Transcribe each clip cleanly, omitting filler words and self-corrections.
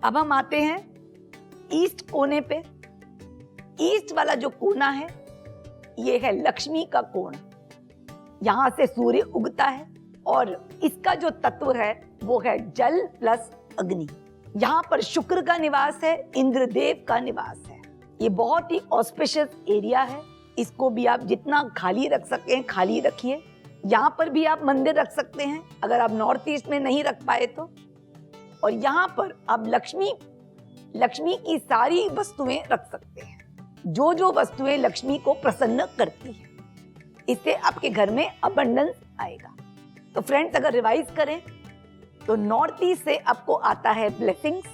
अब हम आते हैं ईस्ट कोने पे। ईस्ट वाला जो कोना है ये है लक्ष्मी का कोण। यहां से सूर्य उगता है और इसका जो तत्व है वो है जल प्लस अग्नि। यहाँ पर शुक्र का निवास है, इंद्रदेव का निवास है। ये बहुत ही ऑस्पिशियस एरिया है। इसको भी आप जितना खाली रख सकते हैं खाली रखिए। यहाँ पर भी आप मंदिर रख सकते हैं अगर आप नॉर्थ ईस्ट में नहीं रख पाए तो। और यहाँ पर आप लक्ष्मी की सारी वस्तुएं रख सकते हैं, जो जो वस्तुएं लक्ष्मी को प्रसन्न करती है। इससे आपके घर में अबंडेंस आएगा। तो फ्रेंड्स, अगर रिवाइज करें तो नॉर्थ ईस्ट से आपको आता है ब्लेसिंग्स,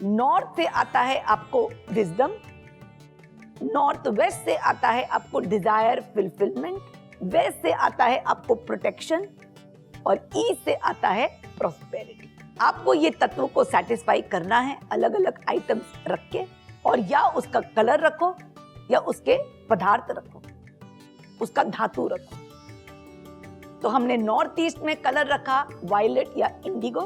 नॉर्थ से आता है आपको विजडम, नॉर्थ वेस्ट से आता है आपको डिजायर फुलफिलमेंट, वेस्ट से आता है आपको प्रोटेक्शन और ईस्ट से आता है प्रॉस्पेरिटी। आपको ये तत्व को सेटिस्फाई करना है अलग अलग आइटम्स रख के, और या उसका कलर रखो या उसके पदार्थ रखो, उसका धातु रखो। तो हमने नॉर्थ ईस्ट में कलर रखा वायलेट या इंडिगो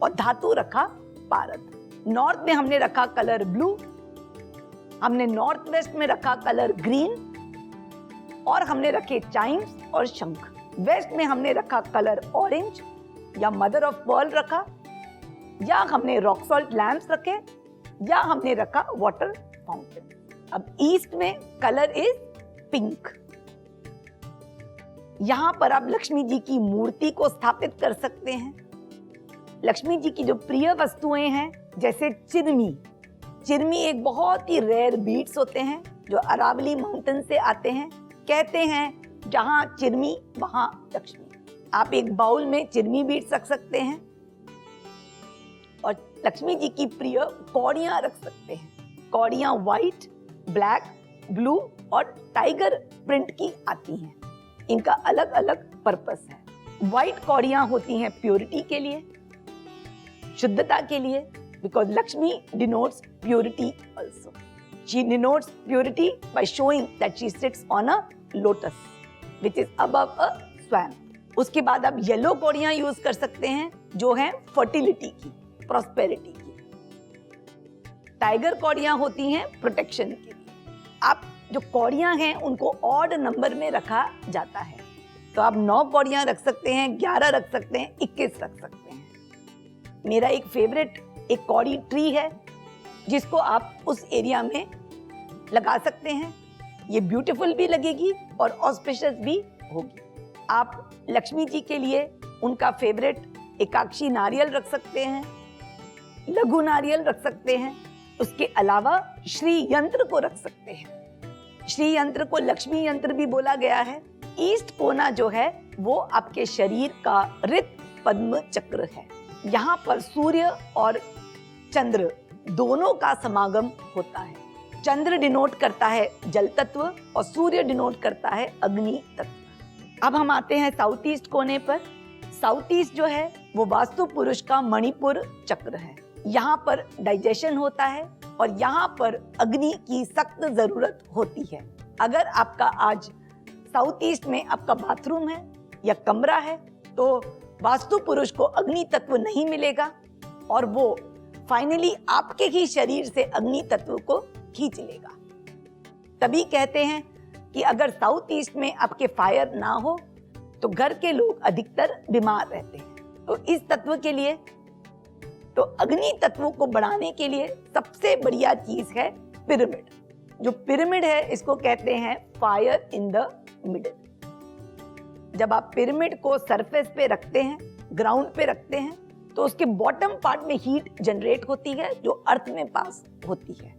और धातु रखा पारद। नॉर्थ में हमने रखा कलर ब्लू, हमने नॉर्थ वेस्ट में रखा कलर ग्रीन और हमने रखे चाइम्स और शंख। वेस्ट में हमने रखा कलर ऑरेंज या मदर ऑफ पर्ल रखा, या हमने रॉक सॉल्ट लैम्प्स रखे, या हमने रखा वाटर फाउंटेन। अब ईस्ट में कलर इज पिंक। यहां पर आप लक्ष्मी जी की मूर्ति को स्थापित कर सकते हैं। लक्ष्मी जी की जो प्रिय वस्तुएं हैं जैसे चिरमी एक बहुत ही रेयर बीड्स होते हैं जो अरावली माउंटेन से आते हैं। कहते हैं जहां चिरमी वहां लक्ष्मी। आप एक बाउल में चिरमी बीड्स रख सकते हैं और लक्ष्मी जी की प्रिय कौड़ियां रख सकते हैं। कौड़ियां व्हाइट, ब्लैक, ब्लू और टाइगर प्रिंट की आती हैं। इनका अलग अलग पर्पस है। व्हाइट कौड़ियां होती हैं प्योरिटी के लिए, शुद्धता के लिए, because Lakshmi denotes purity also. She denotes purity by showing that she sits on a lotus which is above a swamp. उसके बाद आप येलो कौड़ियां यूज कर सकते हैं जो है फर्टिलिटी की, प्रॉस्पेरिटी की। टाइगर कौड़ियां होती हैं प्रोटेक्शन के लिए। आप जो कौड़ियां हैं उनको ऑड नंबर में रखा जाता है, तो आप 9 कौड़ियां रख सकते हैं, 11 रख सकते हैं, 21 रख सकते हैं। मेरा एक फेवरेट एक कौड़ी ट्री है जिसको आप उस एरिया में लगा सकते हैं। ये ब्यूटीफुल भी लगेगी और ऑस्पिशियस भी होगी। आप लक्ष्मी जी के लिए उनका फेवरेट एकाक्षी नारियल रख सकते हैं, लघु नारियल रख सकते हैं। उसके अलावा श्री यंत्र को रख सकते हैं। श्री यंत्र को लक्ष्मी यंत्र भी बोला गया है। ईस्ट कोना जो है वो आपके शरीर का ऋत पद्म चक्र है। यहाँ पर सूर्य और चंद्र दोनों का समागम होता है। चंद्र डिनोट करता है जल तत्व और सूर्य डिनोट करता है अग्नि तत्व। अब हम आते हैं साउथ ईस्ट कोने पर। साउथ ईस्ट जो है वो वास्तु पुरुष का मणिपुर चक्र है। यहाँ पर डाइजेशन होता है और यहाँ पर अग्नि की सख्त जरूरत होती है। अगर आपका आज साउथ ईस्ट में आपका बाथरूम है या कमरा है तो वास्तु पुरुष को अग्नि तत्व नहीं मिलेगा और वो फाइनली आपके ही शरीर से अग्नि तत्व को खींच लेगा। तभी कहते हैं कि अगर साउथ ईस्ट में आपके फायर ना हो तो घर के लोग अधिकतर बीमार रहते हैं। तो इस तत्व के लिए, तो अग्नि तत्व को बढ़ाने के लिए सबसे बढ़िया चीज है पिरामिड। जो पिरामिड है इसको कहते हैं फायर इन द मिडिल। जब आप पिरामिड को सरफेस पे रखते हैं, ग्राउंड पे रखते हैं, तो उसके बॉटम पार्ट में हीट जनरेट होती है जो अर्थ में पास होती है।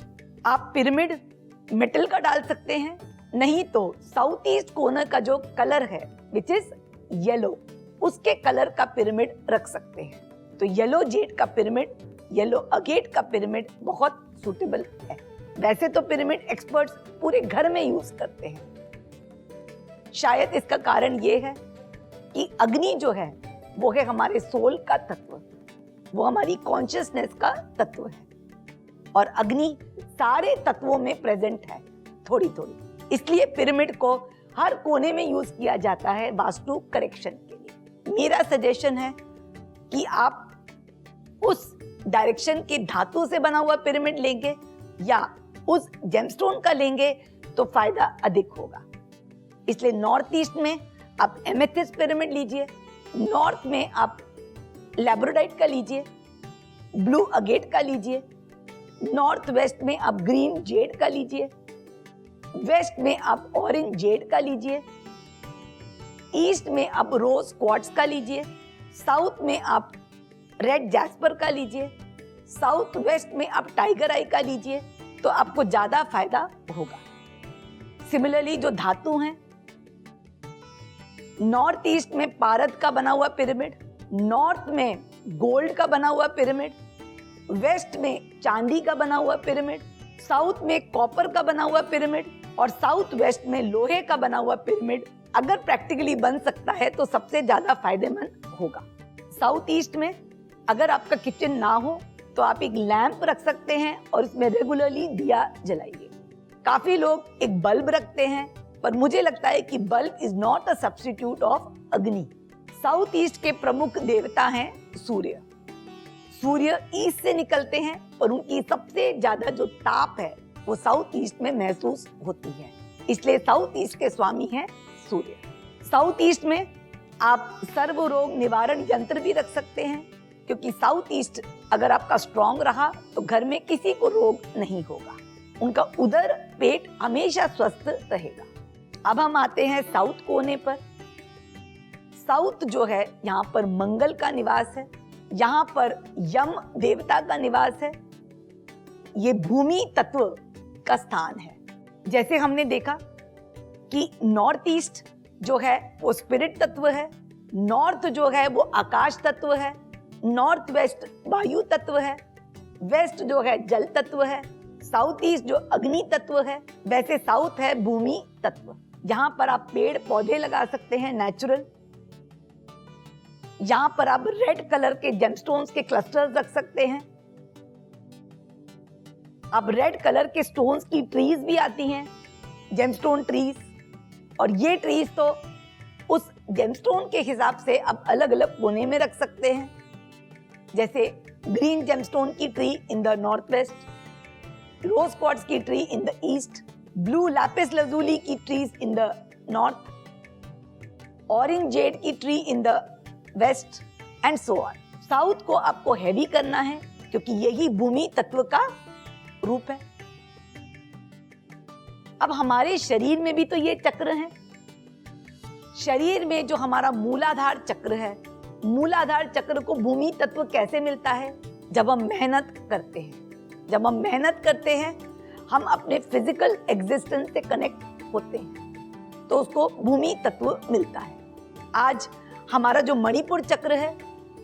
आप पिरामिड मेटल का डाल सकते हैं, नहीं तो साउथ ईस्ट कोर्नर का जो कलर है विच इज येलो, उसके कलर का पिरामिड रख सकते हैं। तो येलो जेड का पिरामिड, येलो अगेट का पिरामिड बहुत सूटेबल है। वैसे तो पिरामिड एक्सपर्ट्स पूरे घर में यूज करते हैं। शायद इसका कारण ये है कि अग्नि जो है वो है हमारे सोल का तत्व, वो हमारी कॉन्शियसनेस का तत्व है और अग्नि सारे तत्वों में प्रेजेंट है थोड़ी थोड़ी। इसलिए पिरामिड को हर कोने में यूज किया जाता है वास्तु करेक्शन के लिए। मेरा सजेशन है कि आप उस डायरेक्शन के धातु से बना हुआ पिरामिड लेंगे या उस जेमस्टोन का लेंगे तो फायदा अधिक होगा। इसलिए नॉर्थ ईस्ट में आप एमेथिस्ट पिरामिड लीजिए, नॉर्थ में आप लैब्रोडाइट का लीजिए, ब्लू अगेट का लीजिए, नॉर्थ वेस्ट में आप ग्रीन जेड का लीजिए, वेस्ट में आप ऑरेंज जेड का लीजिए, ईस्ट में आप रोज क्वार्ट्ज का लीजिए, साउथ में आप रेड जैस्पर का लीजिए, साउथ वेस्ट में आप टाइगर आई का लीजिए, तो आपको ज्यादा फायदा होगा। सिमिलरली जो धातु हैं, नॉर्थ ईस्ट में पारद का बना हुआ पिरामिड, नॉर्थ में गोल्ड का बना हुआ पिरामिड, वेस्ट में चांदी का बना हुआ पिरामिड, साउथ में कॉपर का बना हुआ पिरामिड और साउथ वेस्ट में लोहे का बना हुआ पिरामिड अगर प्रैक्टिकली बन सकता है तो सबसे ज्यादा फायदेमंद होगा। साउथ ईस्ट में अगर आपका किचन ना हो तो आप एक लैंप रख सकते हैं और इसमें रेगुलरली दिया जलाइए। काफी लोग एक बल्ब रखते हैं, पर मुझे लगता है कि bulb is not a substitute of अग्नि। साउथ ईस्ट के प्रमुख देवता हैं सूर्य। सूर्य ईस्ट से निकलते हैं और उनकी सबसे ज्यादा जो ताप है वो साउथ ईस्ट में महसूस होती है, इसलिए साउथ ईस्ट के स्वामी हैं सूर्य। साउथ ईस्ट में आप सर्व रोग निवारण यंत्र भी रख सकते हैं, क्योंकि साउथ ईस्ट अगर आपका स्ट्रांग रहा तो घर में किसी को रोग नहीं होगा, उनका उदर पेट हमेशा स्वस्थ रहेगा। अब हम आते हैं साउथ कोने पर। साउथ जो है यहाँ पर मंगल का निवास है, यहाँ पर यम देवता का निवास है, ये भूमि तत्व का स्थान है। जैसे हमने देखा कि नॉर्थ ईस्ट जो है वो स्पिरिट तत्व है, नॉर्थ जो है वो आकाश तत्व है, नॉर्थ वेस्ट वायु तत्व है, वेस्ट जो है जल तत्व है, साउथ ईस्ट जो अग्नि तत्व है, वैसे साउथ है भूमि तत्व। यहाँ पर आप पेड़ पौधे लगा सकते हैं नेचुरल। यहाँ पर आप रेड कलर के जेमस्टोन्स के क्लस्टर्स रख सकते हैं। अब रेड कलर के स्टोन्स की ट्रीज भी आती हैं, जेमस्टोन ट्रीज, और ये ट्रीज तो उस जेमस्टोन के हिसाब से आप अलग अलग कोने में रख सकते हैं। जैसे ग्रीन जेमस्टोन की tree in the north west, rose quartz की tree in the east, blue lapis lazuli की trees in the north, orange jade की tree in the west and so on. South को आपको हैवी करना है क्योंकि यही भूमि तत्व का रूप है। अब हमारे शरीर में भी तो ये चक्र हैं। शरीर में जो हमारा मूलाधार चक्र है, मूलाधार चक्र को भूमि तत्व कैसे मिलता है? जब हम मेहनत करते हैं। जब हम मेहनत करते हैं हम अपने फिजिकल एग्जिस्टेंस से कनेक्ट होते हैं तो उसको भूमि तत्व मिलता है। आज हमारा जो मणिपुर चक्र है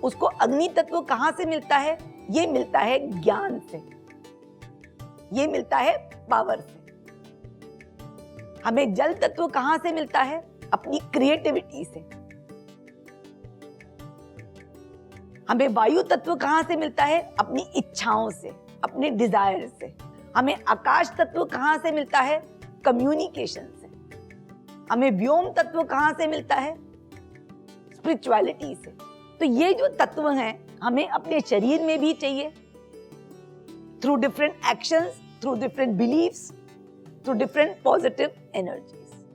उसको अग्नि तत्व कहां से मिलता है? ये मिलता है ज्ञान से, ये मिलता है पावर से। हमें जल तत्व कहां से मिलता है? अपनी क्रिएटिविटी से। हमें वायु तत्व कहां से मिलता है? अपनी इच्छाओं से, अपने डिजायर से। हमें आकाश तत्व कहां से मिलता है? कम्युनिकेशन से। हमें व्योम तत्व कहां से मिलता है? स्पिरिचुअलिटी से। तो ये जो तत्व हैं हमें अपने शरीर में भी चाहिए, through different actions, through different beliefs, through different positive energies.